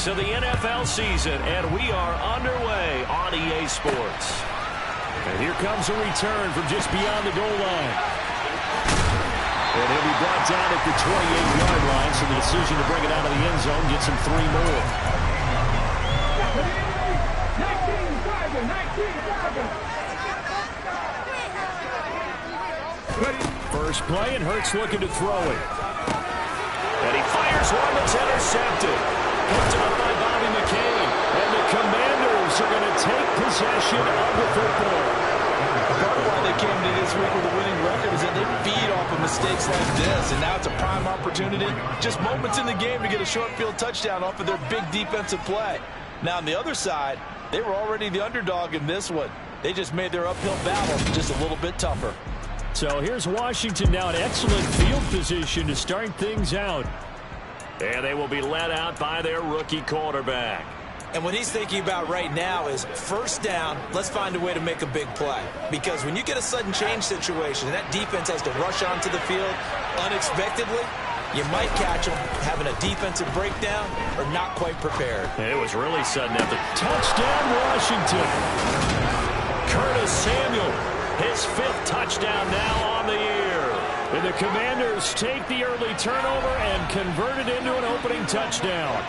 of the NFL season, and we are underway on EA Sports. And here comes a return from just beyond the goal line. And he'll be brought down at the 28-yard line, so the decision to bring it out of the end zone gets him 3 more. First play, and Hurts looking to throw it. And he fires one that's intercepted. Picked up by Bobby McCain. And the Commanders are going to take possession of the football. Part of why they came to this week with a winning record is that they feed off of mistakes like this. And now it's a prime opportunity. Just moments in the game to get a short field touchdown off of their big defensive play. Now on the other side, they were already the underdog in this one. They just made their uphill battle just a little bit tougher. So here's Washington now, an excellent field position to start things out. And they will be led out by their rookie quarterback. And what he's thinking about right now is first down, let's find a way to make a big play. Because when you get a sudden change situation, and that defense has to rush onto the field unexpectedly, you might catch them having a defensive breakdown or not quite prepared. It was really sudden after. Touchdown, Washington. Curtis Samuel, his 5th touchdown now on the year. And the Commanders take the early turnover and convert it into an opening touchdown.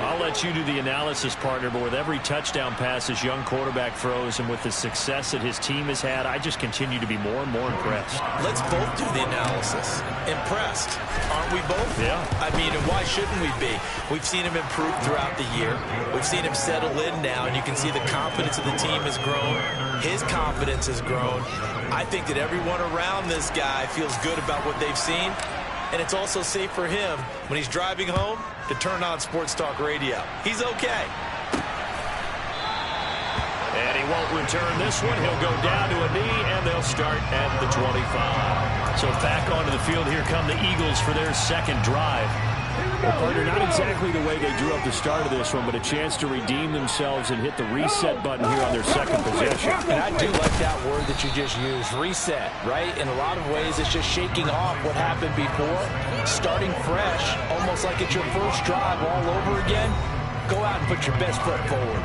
I'll let you do the analysis, partner, but with every touchdown pass his young quarterback throws and with the success that his team has had, I just continue to be more and more impressed. Let's both do the analysis. Impressed. Aren't we both? Yeah. I mean, and why shouldn't we be? We've seen him improve throughout the year. We've seen him settle in now, and you can see the confidence of the team has grown. His confidence has grown. I think that everyone around this guy feels good about what they've seen. And it's also safe for him when he's driving home to turn on Sports Talk Radio. He's okay. And he won't return this one. He'll go down to a knee, and they'll start at the 25. So back onto the field, here come the Eagles for their second drive. Well, partner, not exactly the way they drew up the start of this one, but a chance to redeem themselves and hit the reset button here on their second possession. And I do like that word that you just used, reset, right? In a lot of ways, it's just shaking off what happened before, starting fresh, almost like it's your first drive all over again. Go out and put your best foot forward.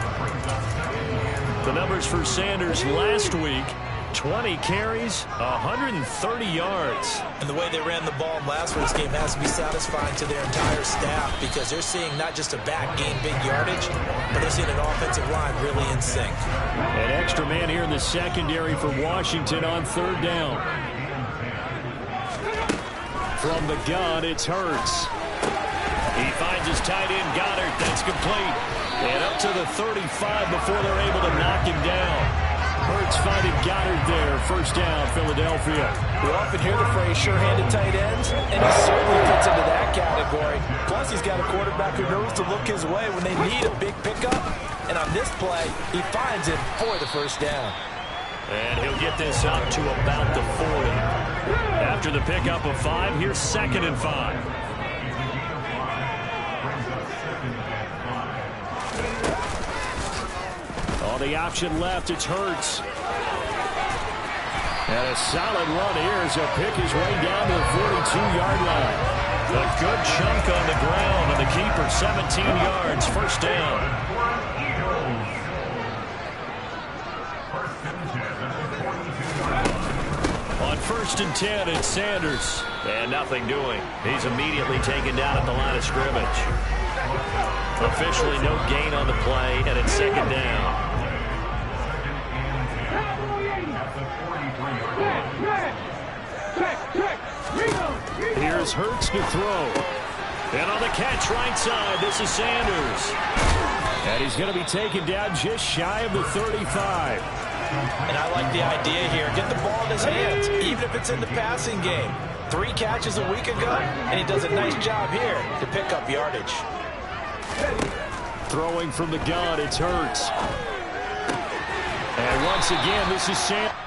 The numbers for Sanders last week, 20 carries, 130 yards. And the way they ran the ball in last week's game has to be satisfying to their entire staff because they're seeing not just a back gain big yardage, but they're seeing an offensive line really in sync. An extra man here in the secondary for Washington on 3rd down. From the gun, it's Hurts. He finds his tight end, Goddard. That's complete. And up to the 35 before they're able to knock him down. Hurts finding Goddard there. First down, Philadelphia. We often hear the phrase sure-handed tight ends, and he certainly fits into that category. Plus, he's got a quarterback who knows to look his way when they need a big pickup. And on this play, he finds it for the first down. And he'll get this up to about the 40. After the pickup of 5, here's 2nd and 5. On the option left, it's Hurts. And a solid run here as he'll pick his way down to the 42-yard line. A good chunk on the ground, and the keeper 17 yards, first down. On 1st and 10, it's Sanders. And nothing doing. He's immediately taken down at the line of scrimmage. Officially no gain on the play, and it's 2nd down. Here's Hurts to throw. And on the catch right side, this is Sanders. And he's going to be taken down just shy of the 35. And I like the idea here. Get the ball in his hands, even if it's in the passing game. 3 catches a week ago, and he does a nice job here to pick up yardage. Throwing from the gun, it's Hurts. And once again, this is Sanders.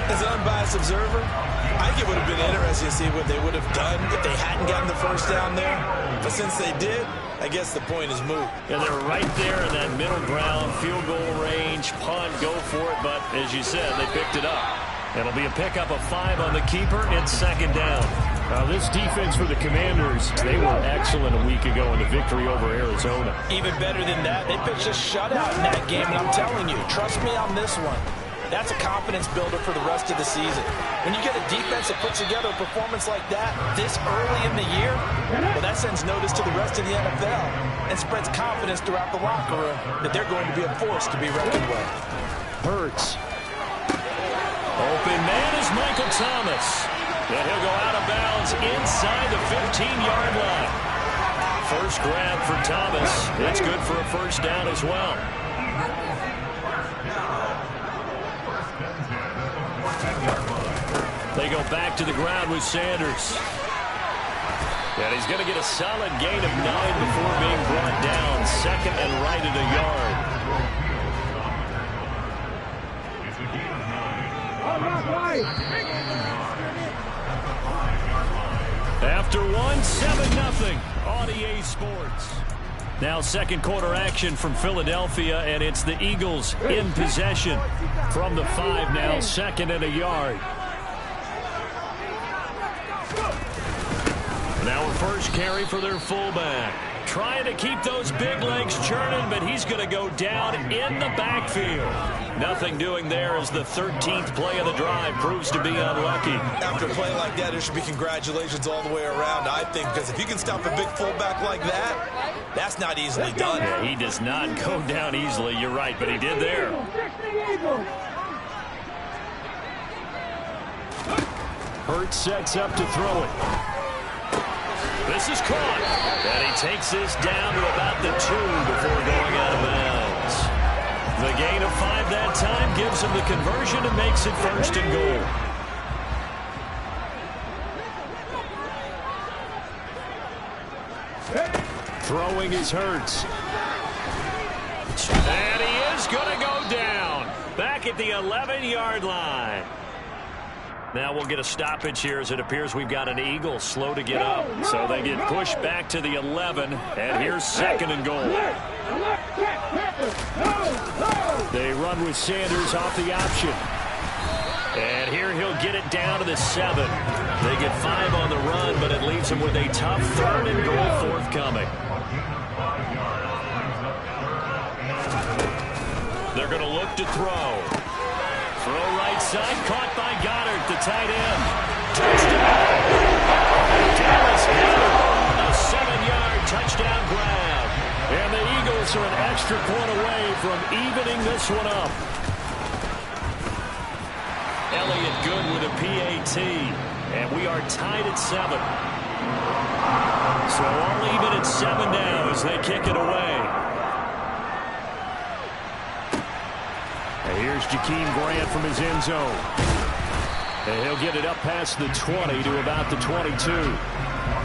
As an unbiased observer, I think it would have been interesting to see what they would have done if they hadn't gotten the first down there. But since they did, I guess the point is moot. And they're right there in that middle ground, field goal range, punt, go for it. But as you said, they picked it up. It'll be a pickup of 5 on the keeper. It's second down. This defense for the Commanders, they were excellent a week ago in the victory over Arizona. Even better than that, they pitched a shutout in that game, and I'm telling you, trust me on this one. That's a confidence builder for the rest of the season. When you get a defense that puts together a performance like that this early in the year, well, that sends notice to the rest of the NFL and spreads confidence throughout the locker room that they're going to be a force to be reckoned with. Hurts. Open man is Michael Thomas. And he'll go out of bounds inside the 15-yard line. First grab for Thomas. It's good for a first down as well. They go back to the ground with Sanders. And he's going to get a solid gain of 9 before being brought down. Second and right at a yard. After 1, 7-0 on EA Sports. Now second quarter action from Philadelphia, and it's the Eagles in possession from the 5 now, second and a yard. Now a first carry for their fullback. Trying to keep those big legs churning, but he's going to go down in the backfield. Nothing doing there as the 13th play of the drive proves to be unlucky. After a play like that, there should be congratulations all the way around, I think, because if you can stop a big fullback like that, that's not easily done. Yeah, he does not go down easily, you're right, but he did there. Hurts sets up to throw it. This is caught. And he takes this down to about the 2 before going out of bounds. The gain of 5 that time gives him the conversion and makes it first and goal. Throwing is Hurts. And he is going to go down. Back at the 11-yard line. Now we'll get a stoppage here as it appears we've got an Eagle slow to get up. So they get pushed back to the 11, and here's second and goal. They run with Sanders off the option. And here he'll get it down to the 7. They get 5 on the run, but it leaves them with a tough third and goal forthcoming. They're going to look to throw. Throw right side, caught by Goddard, the tight end. Touchdown! Dallas Goedert, a 7-yard touchdown grab. And the Eagles are an extra point away from evening this one up. Elliott good with a PAT. And we are tied at 7. So all even at 7 now as they kick it away. And here's Jakeem Grant from his end zone. And he'll get it up past the 20 to about the 22.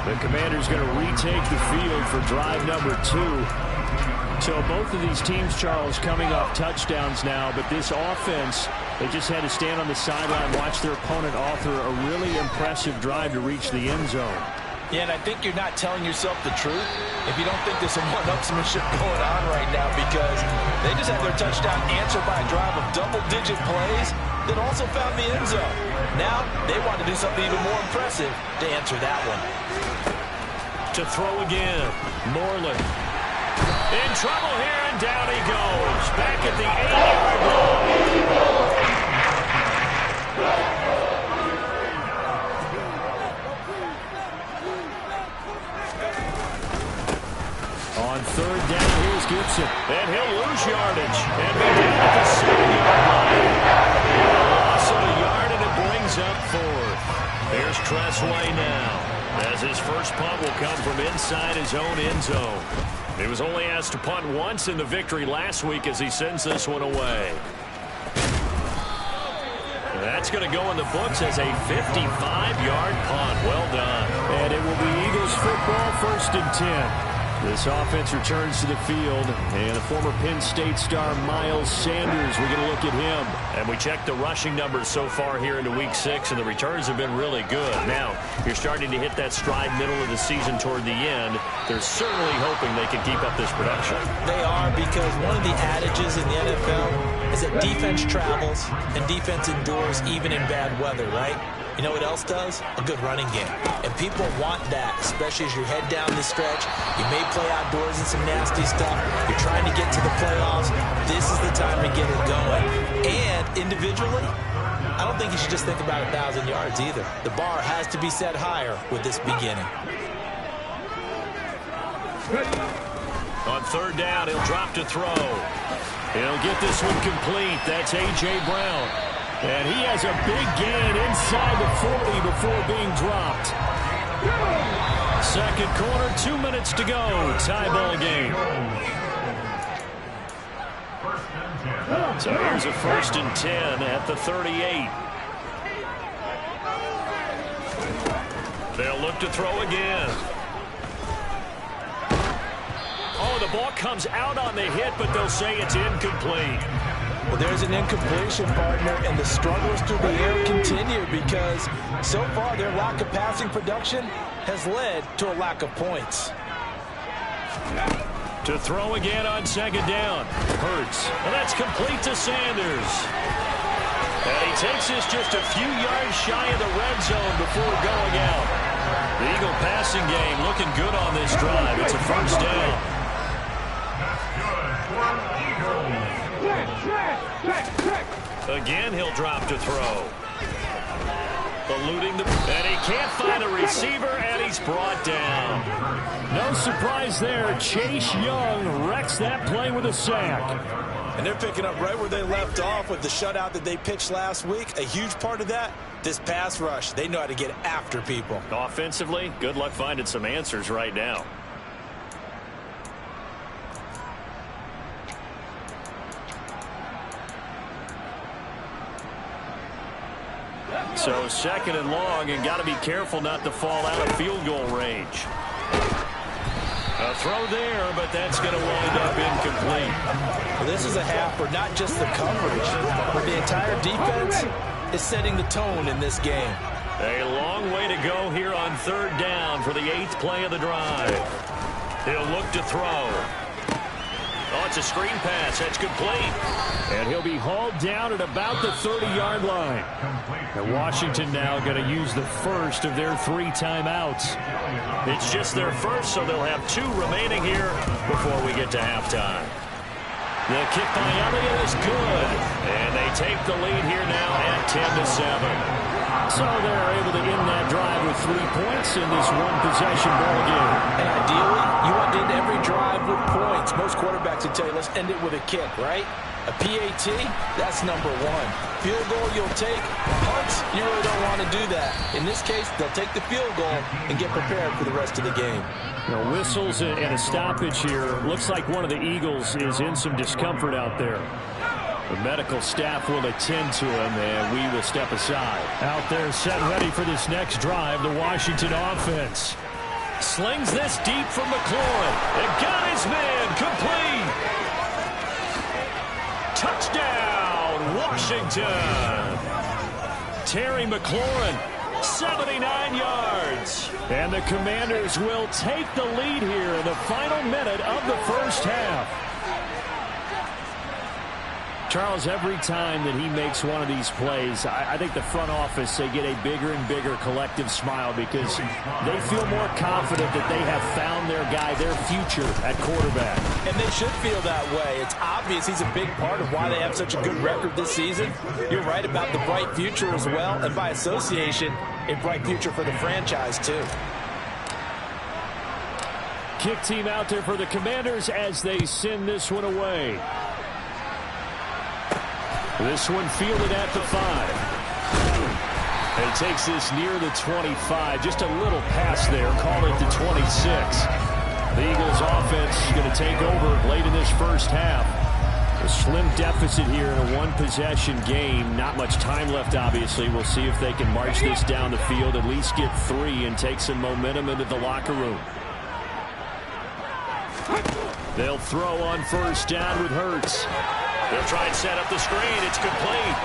The Commanders going to retake the field for drive number 2. So both of these teams, Charles, coming off touchdowns now, but this offense, they just had to stand on the sideline, watch their opponent author a really impressive drive to reach the end zone. Yeah, and I think you're not telling yourself the truth if you don't think there's some one-upsmanship going on right now, because they just had their touchdown answered by a drive of double-digit plays that also found the end zone. Now they want to do something even more impressive to answer that one. To throw again, Moreland. In trouble here, and down he goes. Back at the 8-yard line. On third down, here's Gibson. And he'll lose yardage. And be down at the 7-yard line. Loss of a yard, and it brings up 4th. Here's Tressway now, as his first punt will come from inside his own end zone. He was only asked to punt once in the victory last week as he sends this one away. That's going to go in the books as a 55-yard punt. Well done. And it will be Eagles football, 1st and 10. This offense returns to the field, and the former Penn State star Miles Sanders, we're going to look at him. And we checked the rushing numbers so far here into Week 6, and the returns have been really good. Now, you're starting to hit that stride middle of the season toward the end. They're certainly hoping they can keep up this production. They are, because one of the adages in the NFL is that defense travels and defense endures even in bad weather, right? You know what else does? A good running game. And people want that, especially as you head down the stretch. You may play outdoors in some nasty stuff. You're trying to get to the playoffs. This is the time to get it going. And individually, I don't think you should just think about 1,000 yards either. The bar has to be set higher with this beginning. On third down, he'll drop to throw. He'll get this one complete. That's A.J. Brown. And he has a big gain inside the 40 before being dropped. Second quarter, 2 minutes to go. Tie ball game. So here's a 1st and 10 at the 38. They'll look to throw again. Oh, the ball comes out on the hit, but they'll say it's incomplete. Well, there's an incompletion, partner, and the struggles through the air continue because so far their lack of passing production has led to a lack of points. To throw again on second down. Hurts. And that's complete to Sanders. And he takes this just a few yards shy of the red zone before going out. The Eagle passing game looking good on this drive. It's a 1st down. Again, he'll drop to throw. Eluding and he can't find a receiver, and he's brought down. No surprise there. Chase Young wrecks that play with a sack. And they're picking up right where they left off with the shutout that they pitched last week. A huge part of that, this pass rush. They know how to get after people. Offensively, good luck finding some answers right now. So 2nd and long, and got to be careful not to fall out of field goal range. A throw there, but that's going to wind up incomplete. Well, this is a half where not just the coverage, but the entire defense is setting the tone in this game. A long way to go here on 3rd down for the 8th play of the drive. He'll look to throw. Oh, it's a screen pass. That's complete. And he'll be hauled down at about the 30-yard line. And Washington now going to use the first of their 3 timeouts. It's just their first, so they'll have 2 remaining here before we get to halftime. The kick by Elliott is good. And they take the lead here now at 10-7. So they're able to end that drive with 3 points in this one-possession ball game. And ideally, you want to end every drive with points. Most quarterbacks would tell you, let's end it with a kick, right? A PAT, that's number 1. Field goal you'll take. Punts, you really don't want to do that. In this case, they'll take the field goal and get prepared for the rest of the game. Whistles and a stoppage here. Looks like one of the Eagles is in some discomfort out there. The medical staff will attend to him, and we will step aside. Out there set ready for this next drive, the Washington offense. Slings this deep from McLaurin. And got his man complete. Touchdown, Washington. Terry McLaurin, 79 yards. And the Commanders will take the lead here in the final minute of the first half. Charles, every time that he makes one of these plays, I think the front office, they get a bigger and bigger collective smile because they feel more confident that they have found their guy, their future at quarterback. And they should feel that way. It's obvious he's a big part of why they have such a good record this season. You're right about the bright future as well, and by association, a bright future for the franchise too. Kick team out there for the Commanders as they send this one away. This one fielded at the 5. And he takes this near the 25. Just a little pass there. Call it the 26. The Eagles offense is going to take over late in this first half. A slim deficit here in a one-possession game. Not much time left, obviously. We'll see if they can march this down the field, at least get 3, and take some momentum into the locker room. They'll throw on first down with Hurts. They'll try and set up the screen. It's complete.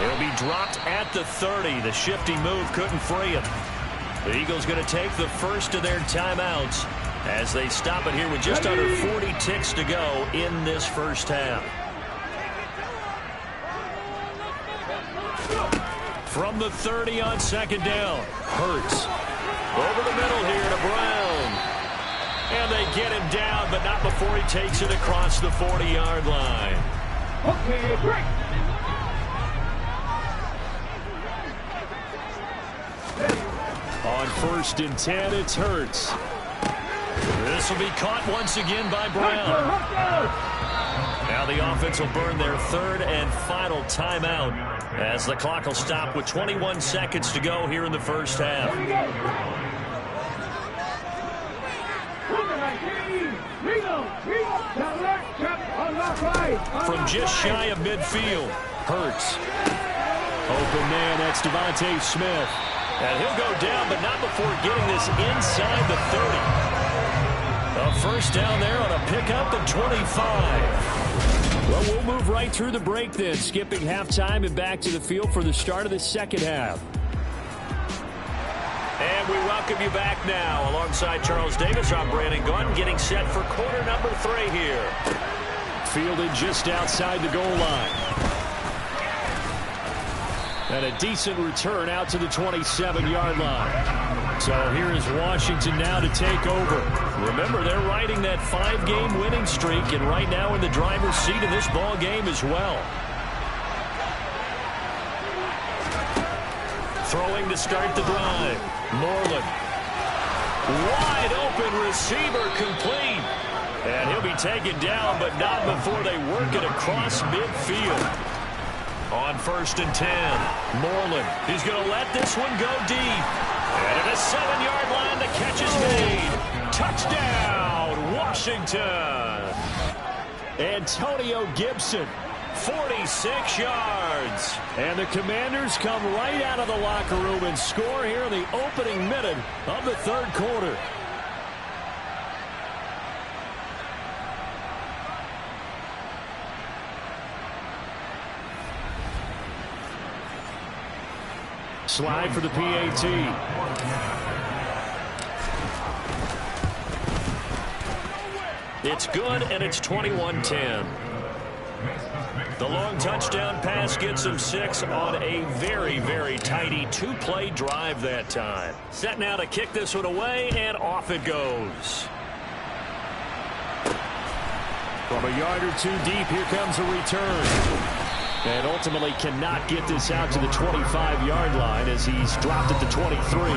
He'll be dropped at the 30. The shifty move couldn't free him. The Eagles going to take the first of their timeouts as they stop it here with just under 40 ticks to go in this first half. From the 30 on second down, Hurts over the middle here to Brown. And they get him down, but not before he takes it across the 40-yard line. Okay, break. On first and 10, it's Hurts. This will be caught once again by Brown. Now the offense will burn their third and final timeout as the clock will stop with 21 seconds to go here in the first half. From just shy of midfield, Hurts. Open man, that's Devontae Smith. And he'll go down, but not before getting this inside the 30. A first down there on a pickup at 25. Well, we'll move right through the break then, skipping halftime and back to the field for the start of the second half. And we welcome you back now. Alongside Charles Davis, I'm Brandon Gaudin, getting set for quarter number 3 here. Fielded just outside the goal line. And a decent return out to the 27-yard line. So here is Washington now to take over. Remember, they're riding that 5-game winning streak, and right now in the driver's seat in this ball game as well. Throwing to start the drive. Moreland. Wide open receiver complete. And he'll be taken down, but not before they work it across midfield. On first and 10, Moreland. He's going to let this one go deep. And at the 7-yard line, the catch is made. Touchdown, Washington. Antonio Gibson. 46 yards. And the Commanders come right out of the locker room and score here in the opening minute of the third quarter. Slide for the PAT. It's good, and it's 21-10. The long touchdown pass gets him 6 on a very, very tidy 2-play drive that time. Set now to kick this one away, and off it goes. From a yard or two deep, here comes a return. And ultimately cannot get this out to the 25-yard line as he's dropped at the 23.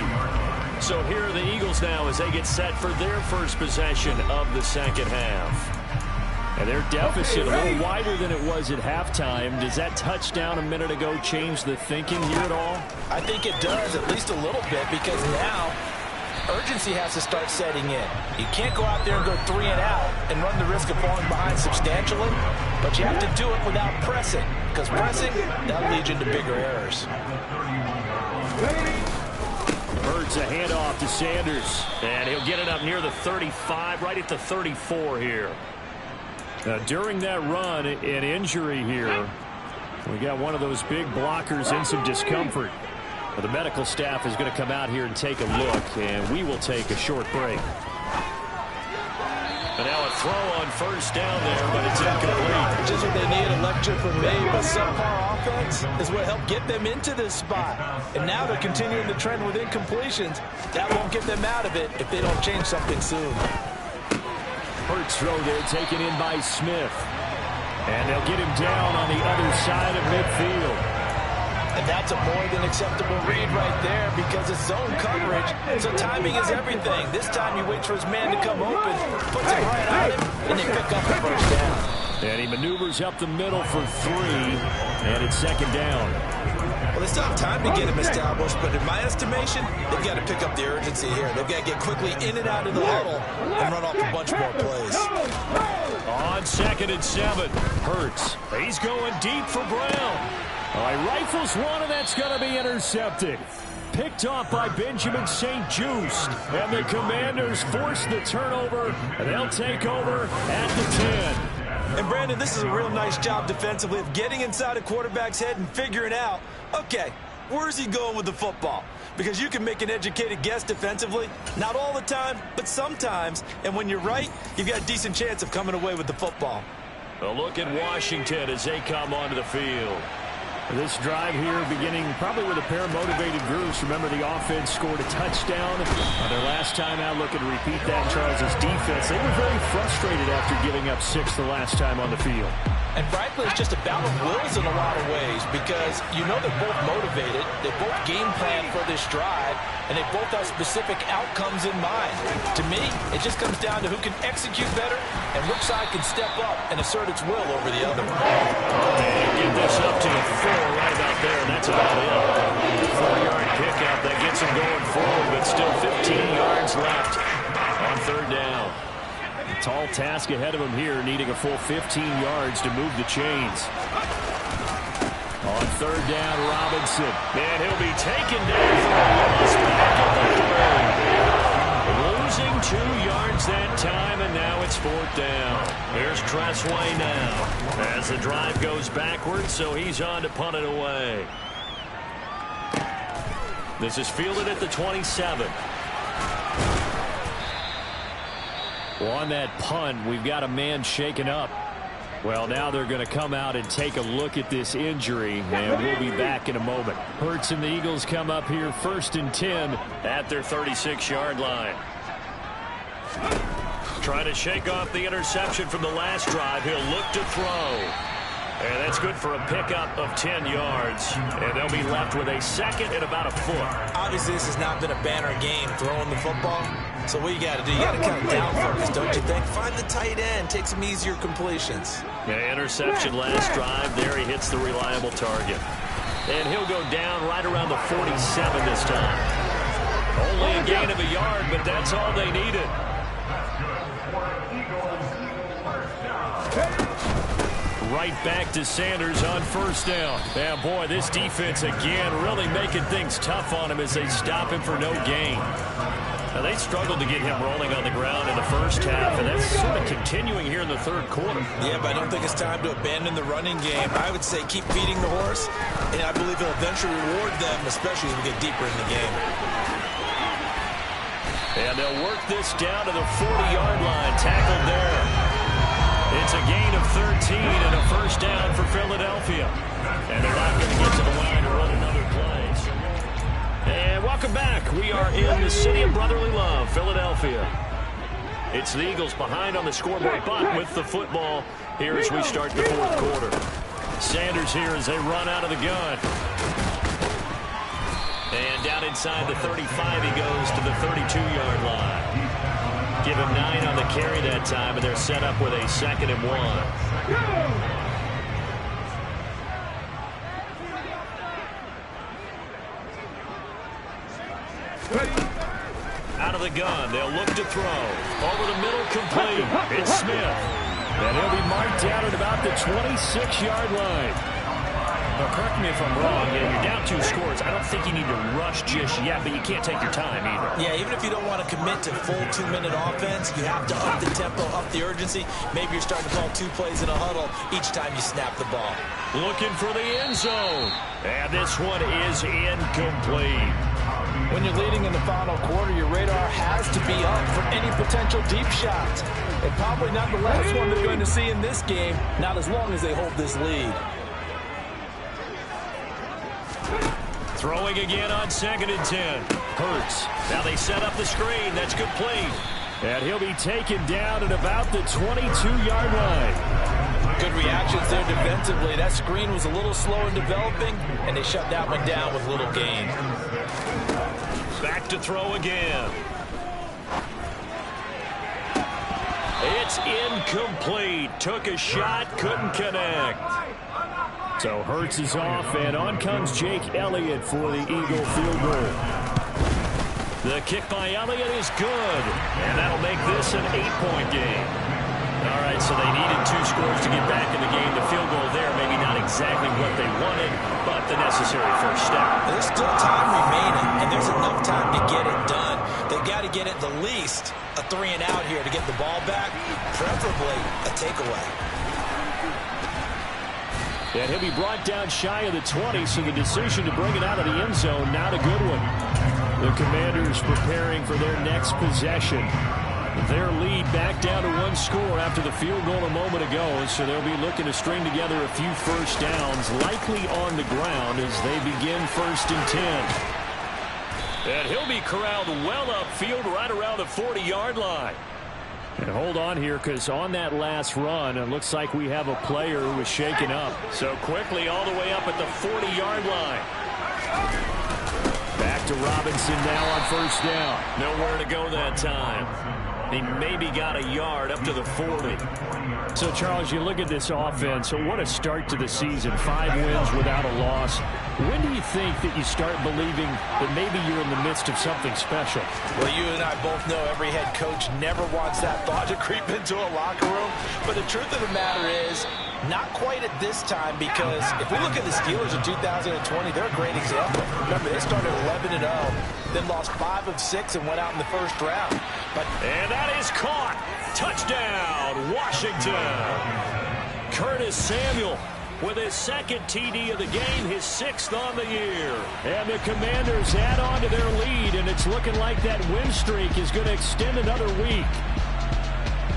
So here are the Eagles now as they get set for their first possession of the second half. And their deficit a little wider than it was at halftime. Does that touchdown a minute ago change the thinking here at all? I think it does, at least a little bit, because now urgency has to start setting in. You can't go out there and go 3 and out and run the risk of falling behind substantially, but you have to do it without pressing, because pressing, that'll lead you into bigger errors. Hurts a handoff to Sanders. And he'll get it up near the 35, right at the 34 here. Now, during that run, an injury here. We got one of those big blockers in some discomfort. Well, the medical staff is going to come out here and take a look, and we will take a short break. And now a throw on first down there, but it's incomplete. Just what they need, a lecture from me, but subpar offense is what helped get them into this spot. And now they're continuing the trend with incompletions. That won't get them out of it if they don't change something soon. Hurts throw there taken in by Smith. And they'll get him down on the other side of midfield. And that's a more than acceptable read right there because it's zone coverage, so timing is everything. This time he waits for his man to come open, puts it right on him, and they pick up the first down. And he maneuvers up the middle for 3, and it's second down. Well, they still have time to get him established, but in my estimation, they've got to pick up the urgency here. They've got to get quickly in and out of the huddle and run off a bunch more plays. On second and 7, Hurts. He's going deep for Brown. All right, rifles one, and that's going to be intercepted. picked off by Benjamin St-Juste. And the Commanders force the turnover, and they'll take over at the 10. And Brandon, this is a real nice job defensively of getting inside a quarterback's head and figuring out, okay, where's he going with the football? Because you can make an educated guess defensively. Not all the time, but sometimes. And when you're right, you've got a decent chance of coming away with the football. A look at Washington as they come onto the field. This drive here beginning probably with a pair of motivated groups. Remember, the offense scored a touchdown on their last time out. Looking to repeat that. Charles' defense, they were very frustrated after giving up 6 the last time on the field. And frankly, it's just a battle of wills in a lot of ways because you know they're both motivated, they both game plan for this drive, and they both have specific outcomes in mind. To me, it just comes down to who can execute better and which side can step up and assert its will over the other. And get this up to the 4 right about there, and that's about it. 4-yard pickup that gets him going forward, but still 15 yards left on 3rd down. Tall task ahead of him here, needing a full 15 yards to move the chains. On 3rd down, Robinson. And he'll be taken down for a loss back at the 30. Losing 2 yards that time, and now it's 4th down. Here's Tressway now as the drive goes backwards, so he's on to punt it away. This is fielded at the 27. Well, on that punt, we've got a man shaken up. Well, now they're going to come out and take a look at this injury, and we'll be back in a moment. Hurts and the Eagles come up here 1st and 10 at their 36-yard line. Trying to shake off the interception from the last drive. He'll look to throw. And that's good for a pickup of 10 yards. And they'll be left with a 2nd and about a foot. Obviously, this has not been a banner game throwing the football. So what you got to do, you got to kind of down focus, don't you think? Find the tight end, take some easier completions. The interception last drive. There he hits the reliable target. And he'll go down right around the 47 this time. Only a gain of a yard, but that's all they needed. Right back to Sanders on 1st down. And boy, this defense again really making things tough on him as they stop him for no gain. Now, they struggled to get him rolling on the ground in the first half, and that's sort of continuing here in the 3rd quarter. Yeah, but I don't think it's time to abandon the running game. I would say keep feeding the horse, and I believe he'll eventually reward them, especially as we get deeper in the game. And they'll work this down to the 40-yard line. Tackled there. It's a gain of 13 and a 1st down for Philadelphia. And they're not going to get to the line to run another play. And welcome back. We are in the city of brotherly love, Philadelphia. It's the Eagles behind on the scoreboard, but with the football here as we start the 4th quarter. Sanders here as they run out of the gun. And down inside the 35 he goes to the 32-yard line. Give him 9 on the carry that time, and they're set up with a 2nd and 1. Out of the gun, they'll look to throw. Over the middle, complete. It's Smith. And he'll be marked down at about the 26-yard line. Now, correct me if I'm wrong. Yeah, you're down 2 scores. I don't think you need to rush just yet, but you can't take your time either. Yeah, even if you don't want to commit to full 2-minute offense, you have to up the tempo, up the urgency. Maybe you're starting to call 2 plays in a huddle each time you snap the ball. Looking for the end zone. And this one is incomplete. When you're leading in the final quarter, your radar has to be up for any potential deep shots. And probably not the last one they're going to see in this game, not as long as they hold this lead. Throwing again on 2nd and 10. Hurts. Now they set up the screen. That's complete. And he'll be taken down at about the 22-yard line. Good reactions there defensively. That screen was a little slow in developing, and they shut that one down with little gain. Back to throw again. It's incomplete. Took a shot, couldn't connect. So Hurts is off, and on comes Jake Elliott for the Eagle field goal. The kick by Elliott is good, and that'll make this an 8-point game. All right, so they needed 2 scores to get back in the game. The field goal there, maybe not exactly what they wanted, but the necessary first step. There's still time remaining, and there's enough time to get it done. They've got to get it the least a 3-and-out here to get the ball back, preferably a takeaway. And he'll be brought down shy of the 20, so the decision to bring it out of the end zone, not a good one. The Commanders preparing for their next possession. Their lead back down to 1 score after the field goal a moment ago, so they'll be looking to string together a few first downs, likely on the ground as they begin 1st and 10. And he'll be corralled well upfield right around the 40-yard line. And hold on here, because on that last run, it looks like we have a player who was shaken up. So quickly all the way up at the 40-yard line. Back to Robinson now on 1st down. Nowhere to go that time. He maybe got a yard up to the 40. So, Charles, you look at this offense, so what a start to the season. 5 wins without a loss. When do you think that you start believing that maybe you're in the midst of something special? Well, you and I both know every head coach never wants that thought to creep into a locker room. But the truth of the matter is, not quite at this time, because if we look at the Steelers in 2020, they're a great example. Remember, they started 11-0, then lost 5 of 6 and went out in the 1st round. And that is caught. Touchdown, Washington. Curtis Samuel with his 2nd TD of the game, his 6th on the year. And the Commanders add on to their lead, and it's looking like that win streak is going to extend another week.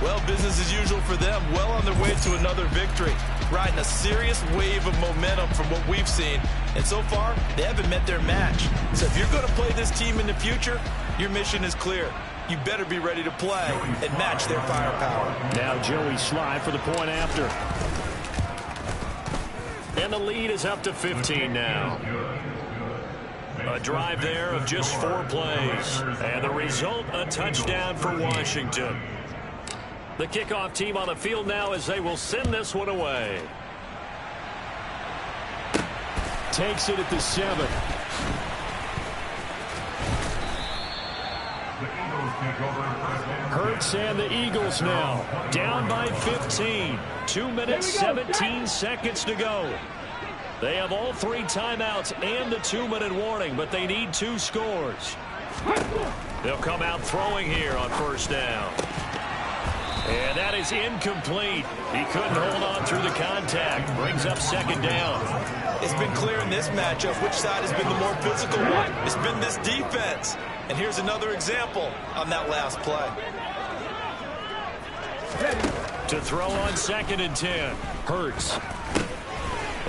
Well, business as usual for them. Well on their way to another victory. Riding a serious wave of momentum from what we've seen. And so far, they haven't met their match. So if you're going to play this team in the future, your mission is clear. You better be ready to play and match their firepower. Now Joey Sly for the point after. And the lead is up to 15 now. A drive there of just 4 plays. And the result, a touchdown for Washington. The kickoff team on the field now as they will send this one away. Takes it at the 7. Hurts and the Eagles now down by 15. 2 minutes, 17 seconds to go. They have all 3 timeouts and the 2-minute warning, but they need 2 scores. They'll come out throwing here on 1st down. And that is incomplete. He couldn't hold on through the contact. Brings up 2nd down. It's been clear in this matchup which side has been the more physical one. It's been this defense. And here's another example on that last play. To throw on 2nd and 10. Hurts.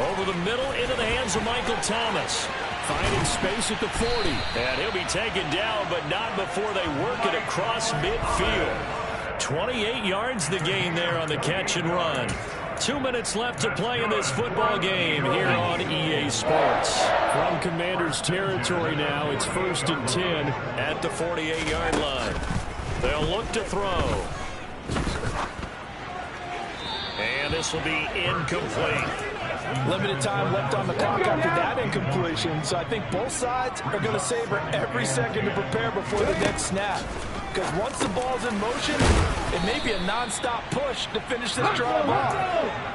Over the middle into the hands of Michael Thomas. Finding space at the 40. And he'll be taken down, but not before they work it across midfield. 28 yards the gain there on the catch and run. 2 minutes left to play in this football game here on EA Sports. From Commanders territory now, it's 1st and 10 at the 48-yard line. They'll look to throw. And this will be incomplete. Limited time left on the clock after that incompletion, so I think both sides are going to savor every second to prepare before the next snap. Because once the ball's in motion, it may be a non-stop push to finish this drive off.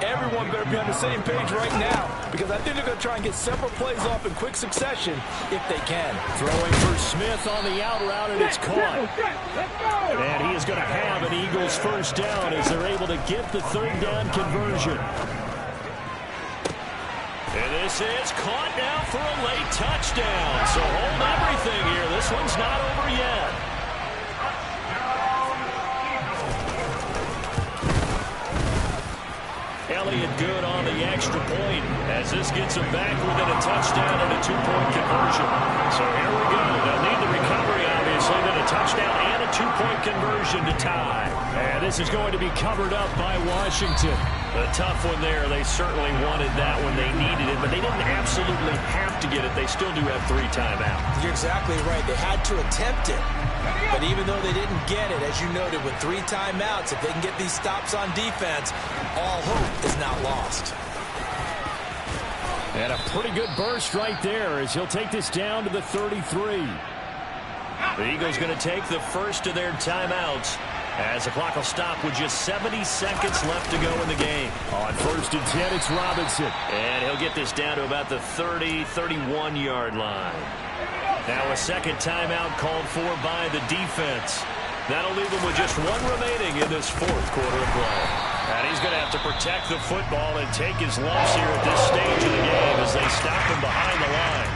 Everyone better be on the same page right now, because I think they're going to try and get several plays off in quick succession if they can. Throwing for Smith on the out route, and it's caught. And he is going to have an Eagles 1st down as they're able to get the 3rd down conversion. And this is caught now for a late touchdown. So hold everything here. This one's not over yet. Elliott good on the extra point as this gets him back within a touchdown and a 2-point conversion. So here we go. They'll need the recovery, obviously, then a touchdown and a 2-point conversion to tie. And this is going to be covered up by Washington. A tough one there. They certainly wanted that when they needed it, but they didn't absolutely have to get it. They still do have 3 timeouts. You're exactly right. They had to attempt it. But even though they didn't get it, as you noted, with 3 timeouts, if they can get these stops on defense, all hope is not lost. And a pretty good burst right there as he'll take this down to the 33. The Eagles going to take the first of their timeouts As the clock will stop with just 70 seconds left to go in the game. On 1st and 10, it's Robinson. And he'll get this down to about the 30, 31-yard line. Now a second timeout called for by the defense. That'll leave him with just one remaining in this fourth quarter of play. And he's going to have to protect the football and take his lumps here at this stage of the game as they stop him behind the line.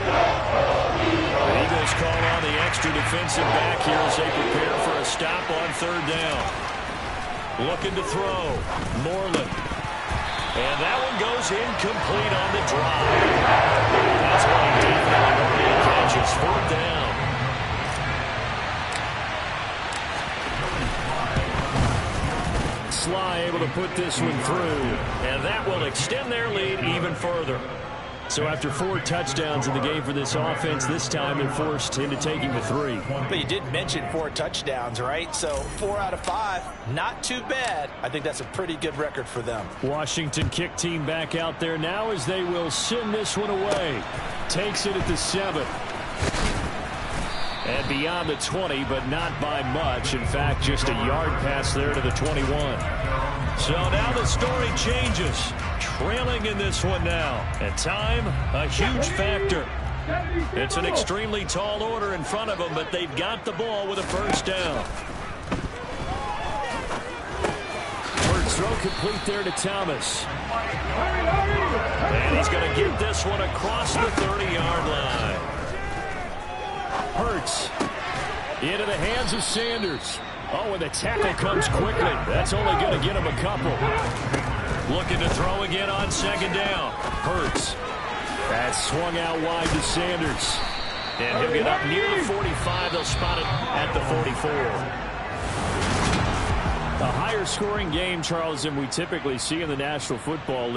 The Eagles call on the extra defensive back here as they prepare for a stop on third down. Looking to throw. Moreland. And that one goes incomplete on the drive. That's why he definitely catches. Fourth down. Sly able to put this one through. And that will extend their lead even further. So after 4 touchdowns in the game for this offense, this time they're forced into taking the 3. But you did mention 4 touchdowns, right? So 4 out of 5, not too bad. I think that's a pretty good record for them. Washington kick team back out there now as they will send this one away. Takes it at the 7. And beyond the 20, but not by much. In fact, just a yard pass there to the 21. So now the story changes. Trailing in this one now. And time, a huge factor. It's an extremely tall order in front of them, but they've got the ball with a first down. First throw complete there to Thomas. And he's going to get this one across the 30-yard line. Hurts into the hands of Sanders. Oh, and the tackle comes quickly. That's only going to get him a couple. Looking to throw again on second down. Hurts. That swung out wide to Sanders. And he'll get up near the 45. They'll spot it at the 44. A higher scoring game, Charles, than we typically see in the National Football League.